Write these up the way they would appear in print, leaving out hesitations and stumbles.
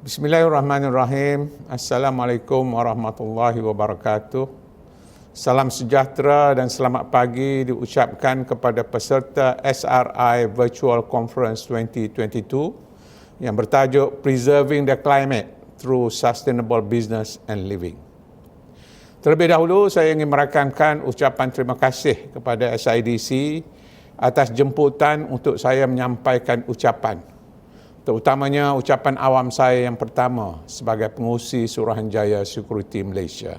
Bismillahirrahmanirrahim. Assalamualaikum warahmatullahi wabarakatuh. Salam sejahtera dan selamat pagi diucapkan kepada peserta SRI Virtual Conference 2022 yang bertajuk Preserving the Climate Through Sustainable Business and Living. Terlebih dahulu, saya ingin merakamkan ucapan terima kasih kepada SIDC atas jemputan untuk saya menyampaikan ucapan, terutamanya ucapan awam saya yang pertama sebagai pengurusi Suruhanjaya Security Malaysia.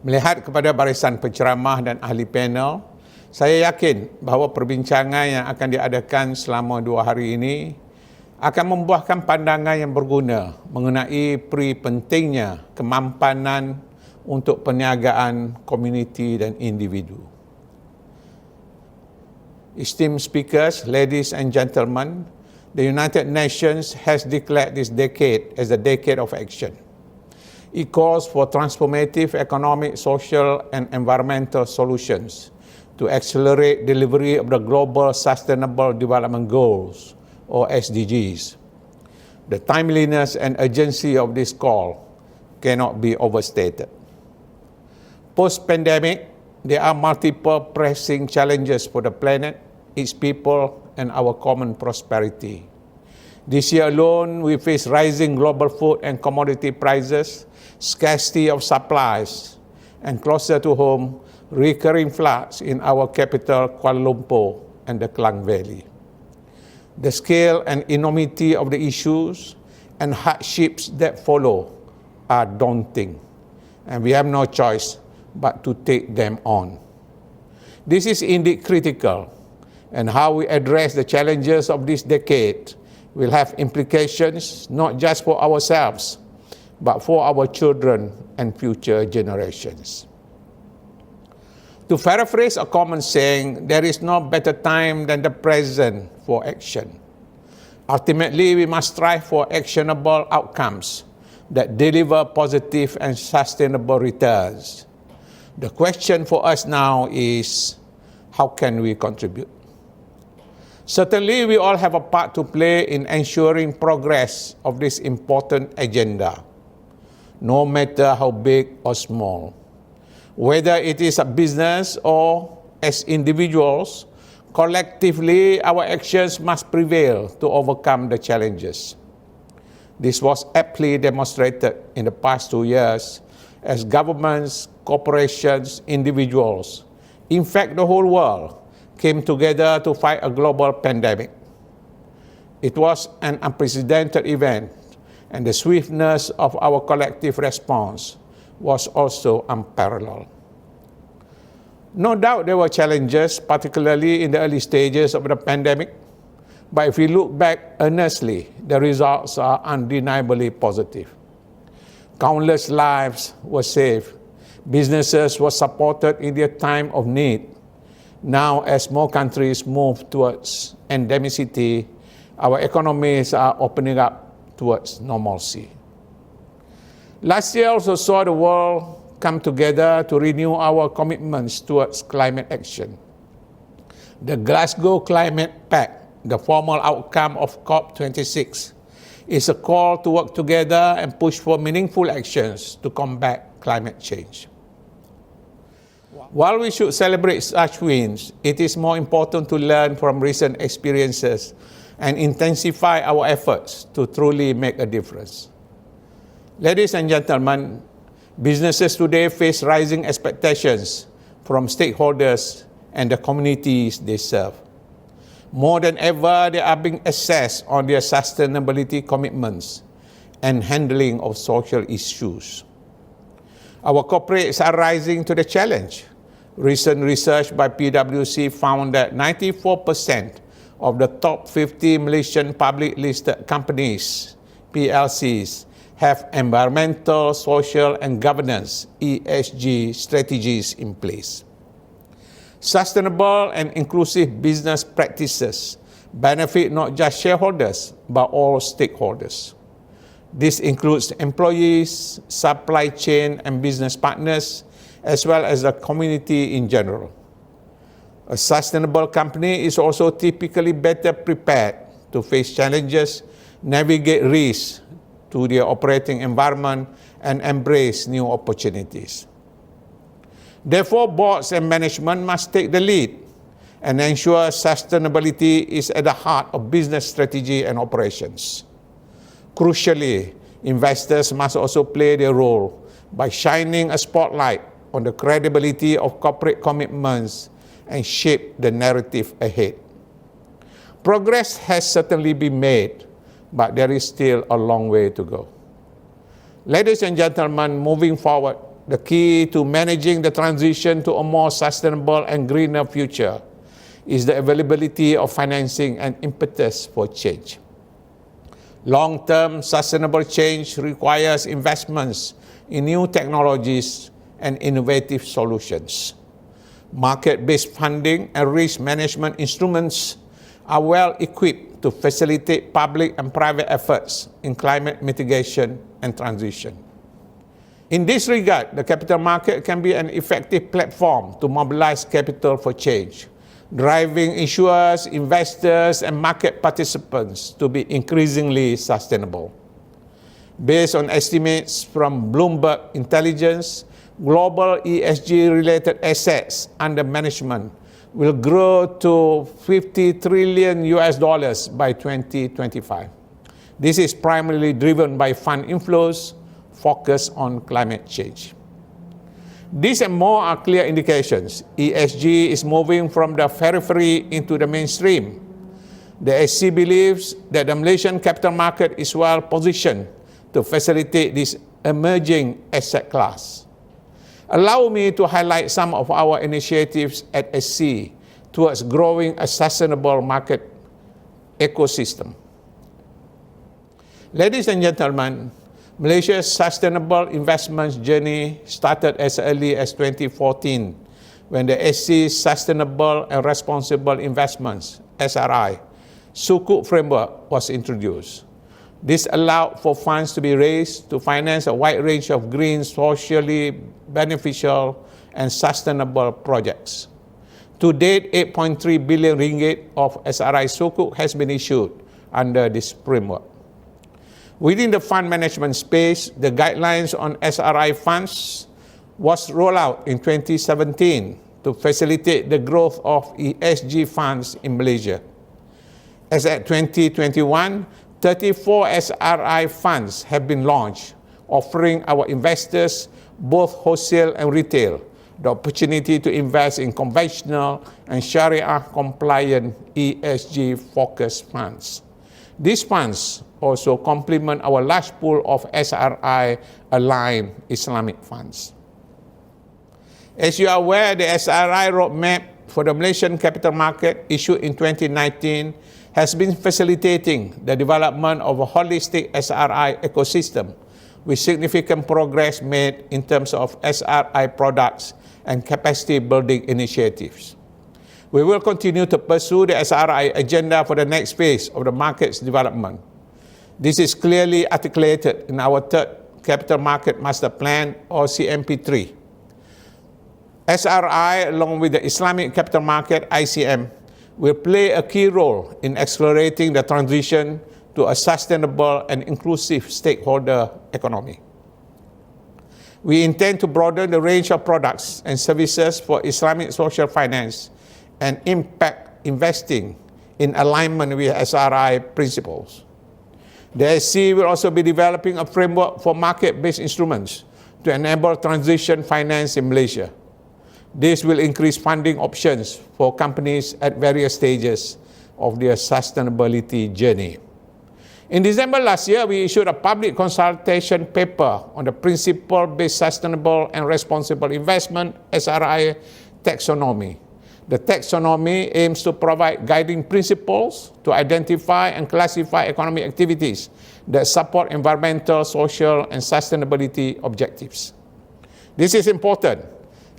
Melihat kepada barisan penceramah dan ahli panel, saya yakin bahawa perbincangan yang akan diadakan selama 2 hari ini akan membuahkan pandangan yang berguna mengenai pentingnya kemampanan untuk perniagaan komuniti dan individu. Esteemed speakers, ladies and gentlemen, the United Nations has declared this decade as a decade of action. It calls for transformative economic, social, and environmental solutions to accelerate delivery of the Global Sustainable Development Goals, or SDGs. The timeliness and urgency of this call cannot be overstated. Post-pandemic, there are multiple pressing challenges for the planet, its people, and our common prosperity. This year alone, we face rising global food and commodity prices, scarcity of supplies, and closer to home, recurring floods in our capital, Kuala Lumpur, and the Klang Valley. The scale and enormity of the issues and hardships that follow are daunting, and we have no choice but to take them on. This is indeed critical, and how we address the challenges of this decade will have implications not just for ourselves, but for our children and future generations. To paraphrase a common saying, there is no better time than the present for action. Ultimately, we must strive for actionable outcomes that deliver positive and sustainable returns. The question for us now is, how can we contribute? Certainly, we all have a part to play in ensuring progress of this important agenda, no matter how big or small. Whether it is a business or as individuals, collectively, our actions must prevail to overcome the challenges. This was aptly demonstrated in the past 2 years as governments, corporations, individuals, in fact, the whole world, came together to fight a global pandemic. It was an unprecedented event, and the swiftness of our collective response was also unparalleled. No doubt there were challenges, particularly in the early stages of the pandemic, but if we look back earnestly, the results are undeniably positive. Countless lives were saved, businesses were supported in their time of need. Now, as more countries move towards endemicity, our economies are opening up towards normalcy. Last year also saw the world come together to renew our commitments towards climate action. The Glasgow Climate Pact, the formal outcome of COP26, is a call to work together and push for meaningful actions to combat climate change. While we should celebrate such wins, it is more important to learn from recent experiences and intensify our efforts to truly make a difference. Ladies and gentlemen, businesses today face rising expectations from stakeholders and the communities they serve. More than ever, they are being assessed on their sustainability commitments and handling of social issues. Our corporates are rising to the challenge. Recent research by PwC found that 94% of the top 50 Malaysian public listed companies, PLCs, have environmental, social, and governance (ESG) strategies in place. Sustainable and inclusive business practices benefit not just shareholders, but all stakeholders. This includes employees, supply chain and business partners, as well as the community in general. A sustainable company is also typically better prepared to face challenges navigate risks to their operating environment, and embrace new opportunities. Therefore, boards and management must take the lead and ensure sustainability is at the heart of business strategy and operations. Crucially, investors must also play their role by shining a spotlight on the credibility of corporate commitments and shape the narrative ahead. Progress has certainly been made, but there is still a long way to go. Ladies and gentlemen, moving forward, the key to managing the transition to a more sustainable and greener future is the availability of financing and impetus for change. Long-term sustainable change requires investments in new technologies and innovative solutions. Market-based funding and risk management instruments are well equipped to facilitate public and private efforts in climate mitigation and transition. In this regard, the capital market can be an effective platform to mobilize capital for change, driving issuers, investors, and market participants to be increasingly sustainable. Based on estimates from Bloomberg Intelligence, global ESG-related assets under management will grow to $50 trillion by 2025. This is primarily driven by fund inflows focused on climate change. These and more are clear indications. ESG is moving from the periphery into the mainstream. The SC believes that the Malaysian capital market is well positioned to facilitate this emerging asset class. Allow me to highlight some of our initiatives at SC towards growing a sustainable market ecosystem. Ladies and gentlemen, Malaysia's sustainable investments journey started as early as 2014 when the SC Sustainable and Responsible Investments (SRI) Sukuk framework was introduced. This allowed for funds to be raised to finance a wide range of green, socially beneficial and sustainable projects. To date, 8.3 billion ringgit of SRI Sukuk has been issued under this framework. Within the fund management space, the guidelines on SRI funds was rolled out in 2017 to facilitate the growth of ESG funds in Malaysia. As at 2021, 34 SRI funds have been launched, offering our investors, both wholesale and retail, the opportunity to invest in conventional and Sharia-compliant ESG-focused funds. These funds also complement our large pool of SRI-aligned Islamic funds. As you are aware, the SRI roadmap for the Malaysian capital market issued in 2019 has been facilitating the development of a holistic SRI ecosystem with significant progress made in terms of SRI products and capacity building initiatives. We will continue to pursue the SRI agenda for the next phase of the market's development. This is clearly articulated in our third Capital Market Master Plan, or CMP3. SRI, along with the Islamic Capital Market, ICM, will play a key role in accelerating the transition to a sustainable and inclusive stakeholder economy. We intend to broaden the range of products and services for Islamic social finance and impact investing in alignment with SRI principles. The SC will also be developing a framework for market-based instruments to enable transition finance in Malaysia. This will increase funding options for companies at various stages of their sustainability journey. In December last year, we issued a public consultation paper on the Principle-Based Sustainable and Responsible Investment (SRI) taxonomy. The taxonomy aims to provide guiding principles to identify and classify economic activities that support environmental, social, and sustainability objectives. This is important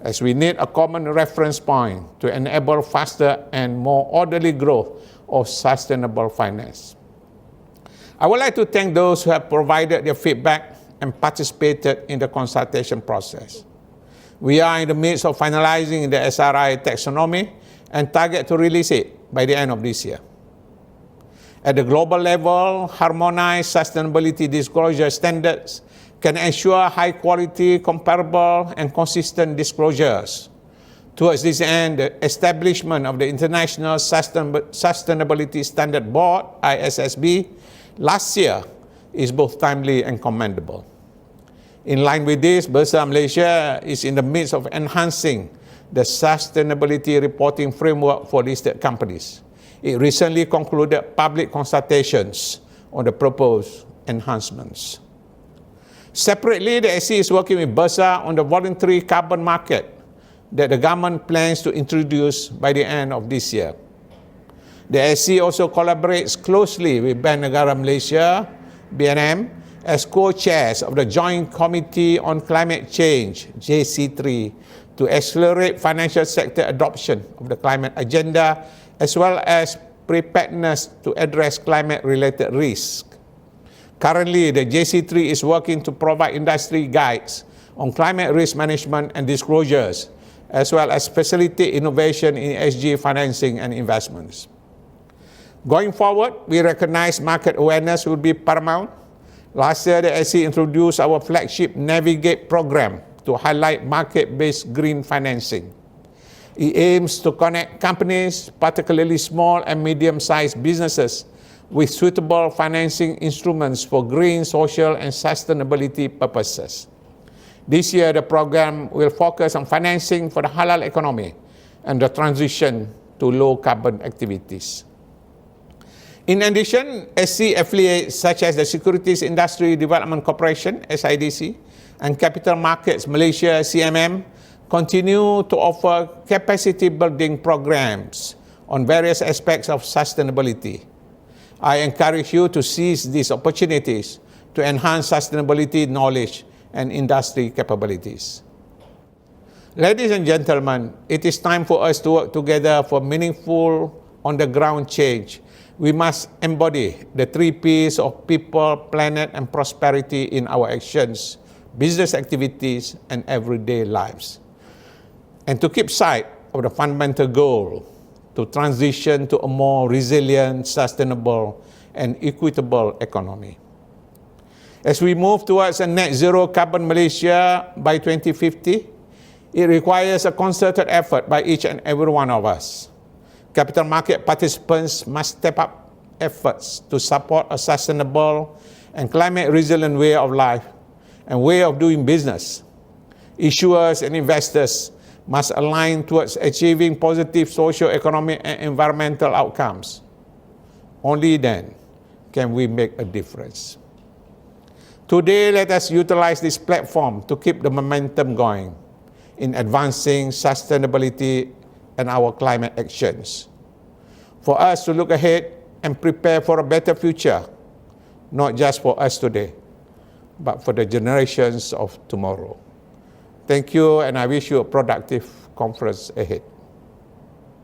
as we need a common reference point to enable faster and more orderly growth of sustainable finance. I would like to thank those who have provided their feedback and participated in the consultation process. We are in the midst of finalizing the SRI taxonomy and target to release it by the end of this year. At the global level, harmonized sustainability disclosure standards can ensure high quality, comparable, and consistent disclosures. Towards this end, the establishment of the International Sustainability Standard Board, ISSB, last year is both timely and commendable. In line with this, Bursa Malaysia is in the midst of enhancing the sustainability reporting framework for listed companies. It recently concluded public consultations on the proposed enhancements. Separately, the SC is working with Bursa on the voluntary carbon market that the government plans to introduce by the end of this year. The SC also collaborates closely with Bank Negara Malaysia, BNM, as co-chairs of the Joint Committee on Climate Change, JC3, to accelerate financial sector adoption of the climate agenda, as well as preparedness to address climate-related risks. Currently, the JC3 is working to provide industry guides on climate risk management and disclosures, as well as facilitate innovation in ESG financing and investments. Going forward, we recognize market awareness will be paramount. Last year, the SC introduced our flagship Navigate program to highlight market-based green financing. It aims to connect companies, particularly small and medium-sized businesses, with suitable financing instruments for green, social, and sustainability purposes. This year, the program will focus on financing for the halal economy and the transition to low-carbon activities. In addition, SC affiliates such as the Securities Industry Development Corporation, SIDC, and Capital Markets Malaysia, CMM, continue to offer capacity-building programs on various aspects of sustainability. I encourage you to seize these opportunities to enhance sustainability knowledge and industry capabilities. Ladies and gentlemen, it is time for us to work together for meaningful on-the-ground change. We must embody the 3 Ps of people, planet, and prosperity in our actions, business activities, and everyday lives. And to keep sight of the fundamental goal to transition to a more resilient, sustainable, and equitable economy. As we move towards a net zero carbon Malaysia by 2050, it requires a concerted effort by each and every one of us. Capital market participants must step up efforts to support a sustainable and climate resilient way of life and way of doing business. Issuers and investors must align towards achieving positive socio-economic and environmental outcomes. Only then can we make a difference. Today, let us utilize this platform to keep the momentum going in advancing sustainability and our climate actions. For us to look ahead and prepare for a better future, not just for us today, but for the generations of tomorrow. Thank you, and I wish you a productive conference ahead.